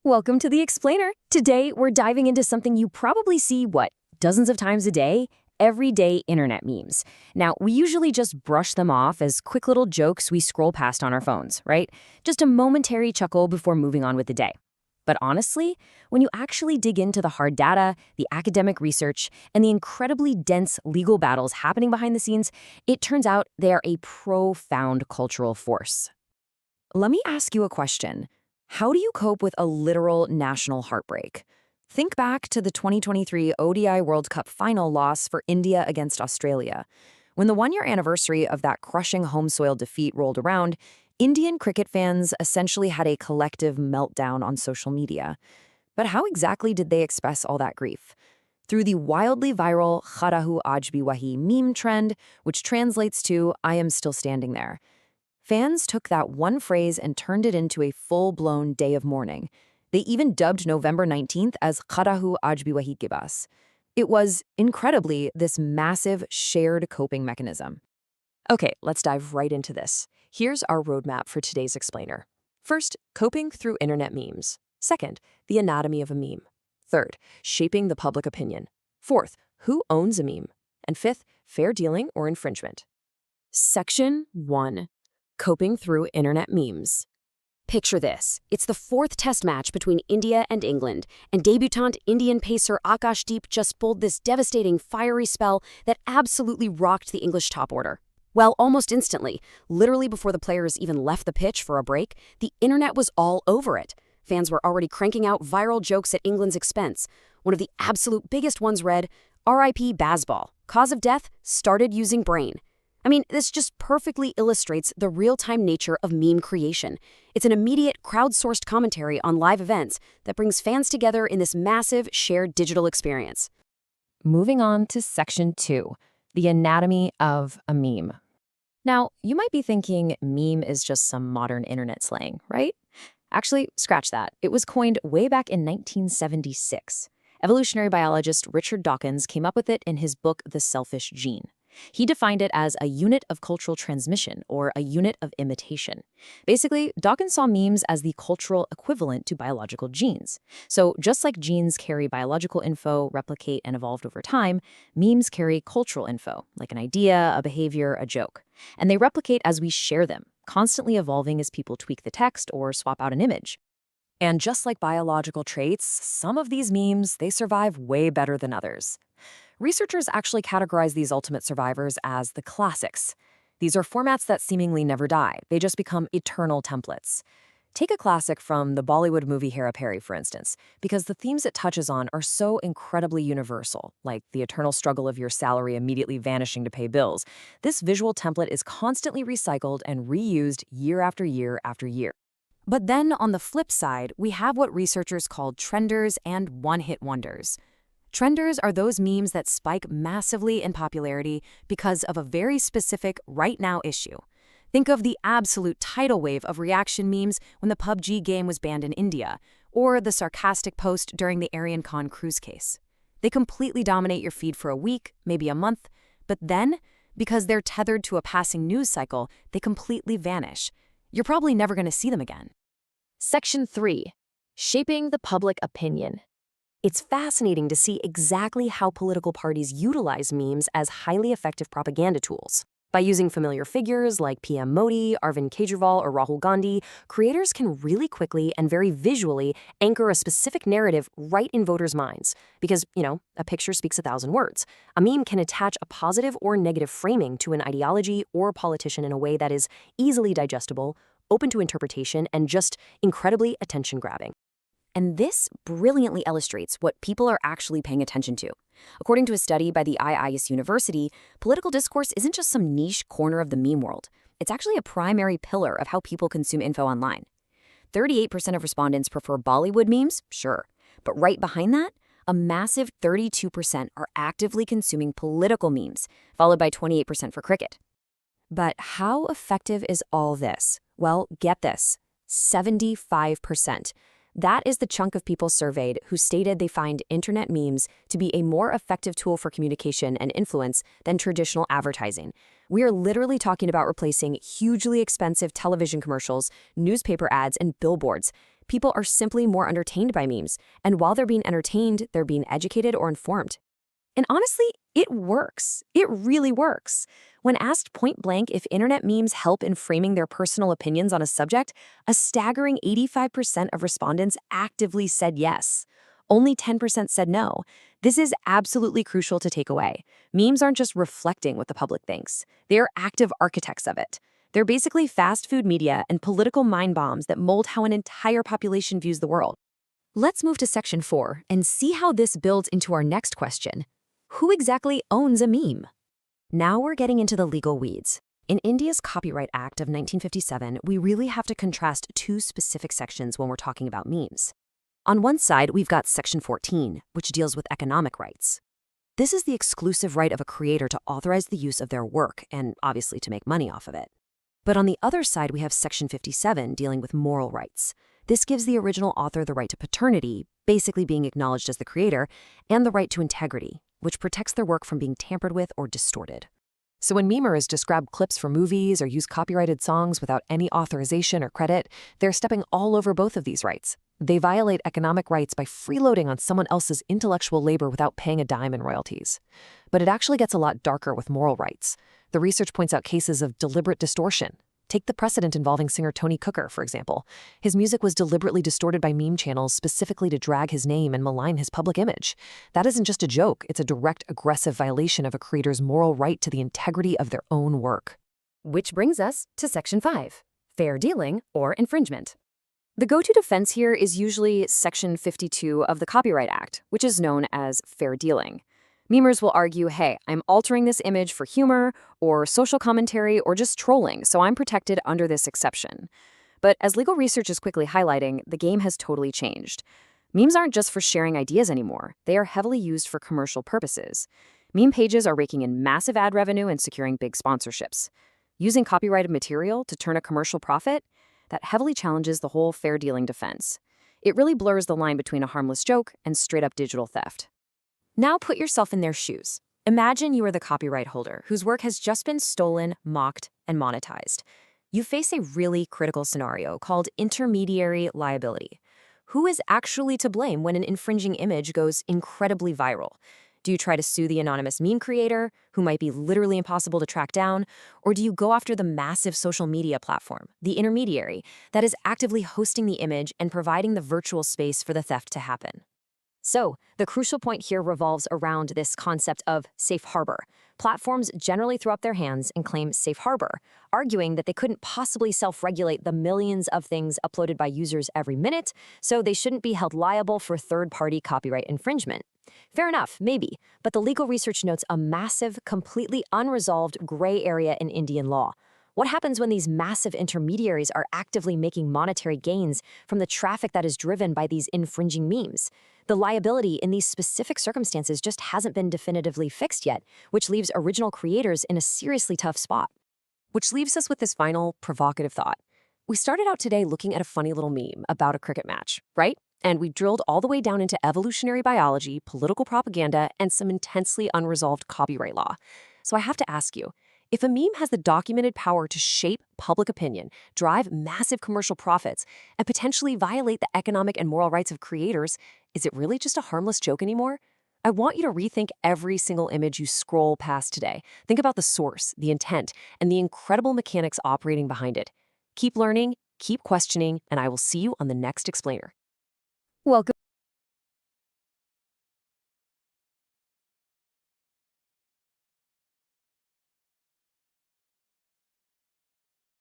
Welcome to the Explainer. Today, we're diving into something you probably see, dozens of times a day? Everyday internet memes. Now, we usually just brush them off as quick little jokes we scroll past on our phones, right? Just a momentary chuckle before moving on with the day. But honestly, when you actually dig into the hard data, the academic research, and the incredibly dense legal battles happening behind the scenes, it turns out they are a profound cultural force. Let me ask you a question. How do you cope with a literal national heartbreak? Think back to the 2023 ODI World Cup final loss for India against Australia. When the one-year anniversary of that crushing home soil defeat rolled around, Indian cricket fans essentially had a collective meltdown on social media. But how exactly did they express all that grief? Through the wildly viral "Kharahu Aaj Bhi Wahi" meme trend, which translates to "I am still standing there." Fans took that one phrase and turned it into a full-blown day of mourning. They even dubbed November 19th as "Kharahu Aaj Bhi Wahi Kibas." It was, incredibly, this massive shared coping mechanism. Okay, let's dive right into this. Here's our roadmap for today's explainer. First, coping through internet memes. Second, the anatomy of a meme. Third, shaping the public opinion. Fourth, who owns a meme? And fifth, fair dealing or infringement. Section 1. Coping through internet memes. Picture this. It's the fourth test match between India and England, and debutant Indian pacer Akashdeep just pulled this devastating fiery spell that absolutely rocked the English top order. Well, almost instantly, literally before the players even left the pitch for a break, the internet was all over it. Fans were already cranking out viral jokes at England's expense. One of the absolute biggest ones read, "R.I.P. Bazball. Cause of death? Started using brain." I mean, this just perfectly illustrates the real-time nature of meme creation. It's an immediate, crowdsourced commentary on live events that brings fans together in this massive, shared digital experience. Moving on to Section 2, the anatomy of a meme. Now, you might be thinking meme is just some modern internet slang, right? Actually, scratch that. It was coined way back in 1976. Evolutionary biologist Richard Dawkins came up with it in his book The Selfish Gene. He defined it as a unit of cultural transmission, or a unit of imitation. Basically, Dawkins saw memes as the cultural equivalent to biological genes. So just like genes carry biological info, replicate, and evolved over time, memes carry cultural info, like an idea, a behavior, a joke. And they replicate as we share them, constantly evolving as people tweak the text or swap out an image. And just like biological traits, some of these memes, they survive way better than others. Researchers actually categorize these ultimate survivors as the classics. These are formats that seemingly never die. They just become eternal templates. Take a classic from the Bollywood movie Hera Peri, for instance, because the themes it touches on are so incredibly universal, like the eternal struggle of your salary immediately vanishing to pay bills. This visual template is constantly recycled and reused year after year after year. But then, on the flip side, we have what researchers call trenders and one-hit wonders. Trenders are those memes that spike massively in popularity because of a very specific right-now issue. Think of the absolute tidal wave of reaction memes when the PUBG game was banned in India, or the sarcastic post during the Aryan Khan cruise case. They completely dominate your feed for a week, maybe a month, but then, because they're tethered to a passing news cycle, they completely vanish. You're probably never going to see them again. Section 3. Shaping the public opinion. It's fascinating to see exactly how political parties utilize memes as highly effective propaganda tools. By using familiar figures like PM Modi, Arvind Kejriwal, or Rahul Gandhi, creators can really quickly and very visually anchor a specific narrative right in voters' minds. Because, a picture speaks 1,000 words. A meme can attach a positive or negative framing to an ideology or politician in a way that is easily digestible, open to interpretation, and just incredibly attention-grabbing. And this brilliantly illustrates what people are actually paying attention to. According to a study by the IIS University, political discourse isn't just some niche corner of the meme world. It's actually a primary pillar of how people consume info online. 38% of respondents prefer Bollywood memes, sure. But right behind that, a massive 32% are actively consuming political memes, followed by 28% for cricket. But how effective is all this? Well, get this, 75%. That is the chunk of people surveyed who stated they find internet memes to be a more effective tool for communication and influence than traditional advertising. We are literally talking about replacing hugely expensive television commercials, newspaper ads, and billboards. People are simply more entertained by memes, and while they're being entertained, they're being educated or informed. And honestly, it works. It really works. When asked point blank if internet memes help in framing their personal opinions on a subject, a staggering 85% of respondents actively said yes. Only 10% said no. This is absolutely crucial to take away. Memes aren't just reflecting what the public thinks. They are active architects of it. They're basically fast food media and political mind bombs that mold how an entire population views the world. Let's move to section 4 and see how this builds into our next question. Who exactly owns a meme? Now we're getting into the legal weeds. In India's Copyright Act of 1957, we really have to contrast two specific sections when we're talking about memes. On one side, we've got Section 14, which deals with economic rights. This is the exclusive right of a creator to authorize the use of their work and obviously to make money off of it. But on the other side, we have Section 57 dealing with moral rights. This gives the original author the right to paternity, basically being acknowledged as the creator, and the right to integrity, which protects their work from being tampered with or distorted. So when memers just grab clips from movies or use copyrighted songs without any authorization or credit, they're stepping all over both of these rights. They violate economic rights by freeloading on someone else's intellectual labor without paying a dime in royalties. But it actually gets a lot darker with moral rights. The research points out cases of deliberate distortion. Take the precedent involving singer Tony Cooker, for example. His music was deliberately distorted by meme channels specifically to drag his name and malign his public image. That isn't just a joke, it's a direct, aggressive violation of a creator's moral right to the integrity of their own work. Which brings us to Section 5, fair dealing or infringement. The go-to defense here is usually Section 52 of the Copyright Act, which is known as fair dealing. Memers will argue, hey, I'm altering this image for humor or social commentary or just trolling, so I'm protected under this exception. But as legal research is quickly highlighting, the game has totally changed. Memes aren't just for sharing ideas anymore. They are heavily used for commercial purposes. Meme pages are raking in massive ad revenue and securing big sponsorships. Using copyrighted material to turn a commercial profit, that heavily challenges the whole fair dealing defense. It really blurs the line between a harmless joke and straight-up digital theft. Now put yourself in their shoes. Imagine you are the copyright holder whose work has just been stolen, mocked, and monetized. You face a really critical scenario called intermediary liability. Who is actually to blame when an infringing image goes incredibly viral? Do you try to sue the anonymous meme creator, who might be literally impossible to track down, or do you go after the massive social media platform, the intermediary, that is actively hosting the image and providing the virtual space for the theft to happen? So, the crucial point here revolves around this concept of safe harbor. Platforms generally throw up their hands and claim safe harbor, arguing that they couldn't possibly self-regulate the millions of things uploaded by users every minute, so they shouldn't be held liable for third-party copyright infringement. Fair enough, maybe, but the legal research notes a massive, completely unresolved gray area in Indian law. What happens when these massive intermediaries are actively making monetary gains from the traffic that is driven by these infringing memes? The liability in these specific circumstances just hasn't been definitively fixed yet, which leaves original creators in a seriously tough spot. Which leaves us with this final provocative thought. We started out today looking at a funny little meme about a cricket match, right? And we drilled all the way down into evolutionary biology, political propaganda, and some intensely unresolved copyright law. So I have to ask you, if a meme has the documented power to shape public opinion, drive massive commercial profits, and potentially violate the economic and moral rights of creators, is it really just a harmless joke anymore? I want you to rethink every single image you scroll past today. Think about the source, the intent, and the incredible mechanics operating behind it. Keep learning, keep questioning, and I will see you on the next explainer. Welcome.